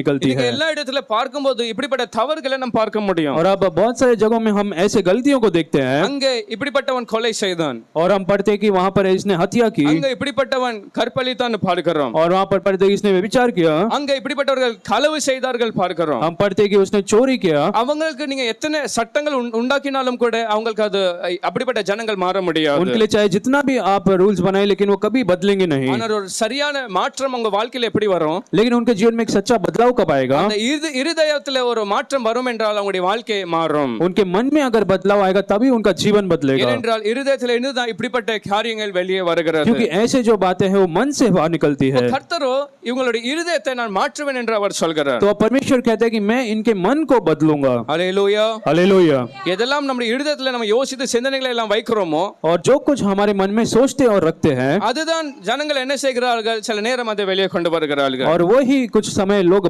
निकलती இன்னைக்கு है। எல்லா இடத்துல பார்க்கும்போது இப்படிப்பட்ட தவறுகளை நாம் பார்க்க முடியும். और अब बहुत सारे जगहों में हम ऐसे गलतियों को देखते हैं அங்கே இப்படிப்பட்டவன் கொலை செய்தான், और हम पढ़ते हैं कि वहां पर इसने हत्या की, அங்க இப்படிப்பட்டவன் கற்பழித்தான் பார்க்கிறோம், और वहां पर पढ़ते हैं कि इसने व्यभिचार किया, அங்க இப்படிப்பட்டவர்கள் களவு செய்தார்கள் பார்க்கிறோம். हम पढ़ते हैं कि उसने चोरी किया। அவங்களுக்கு நீங்க எத்தனை சட்டங்கள் உண்டாக்கினாலும் கூட அவங்களுக்கு அது அப்படிப்பட்ட ஜனங்கள் மாற முடியாது. उनके लिए चाहे जितना भी आप रूल्स बनाए लेकिन वो कभी बदलेंगे नहीं। ஆனால் ஒரு சரியான மாற்றம் உங்க வாழ்க்கையில எப்படி வரும்? लेकिन उनके जीवन में एक सच्चा बदलाव कब आएगा? அந்த இருதயத்துல ஒரு மாற்றம் வரும் என்றால் அவங்களுடைய வாழ்க்கை மாறும். उनके मन में अगर बदलाव आएगा तभी उनका जीवन बदलेगा, ஏனென்றால் இருதயத்துல இருந்து தான் இப்படிப்பட்ட காரியங்கள் வெளியே வருகிறது. क्योंकि ऐसे जो बातें हैं वो मन से बाहर निकलती है। கர்த்தரோ இவங்களுடைய இருதயத்தை நான் மாற்றுவேன் என்று அவர் சொல்கிறார். तो परमेश्वर कहते हैं कि मैं इनके मन को बदलूंगा। ஹல்லேலூயா, हालेलुया। எதெல்லாம் நம்முடைய இருதயத்துல நம்ம யோசித்து சிந்தனைகளை எல்லாம் வைக்கிறோமோ और जो कुछ हमारे मन में सोचते और रखते हैं, அதுதான் ஜனங்கள் என்ன செய்கிறார்கள், சில நேரம் அதை வெளியே கொண்டு வருகிறார்கள். और वही कुछ समय लोग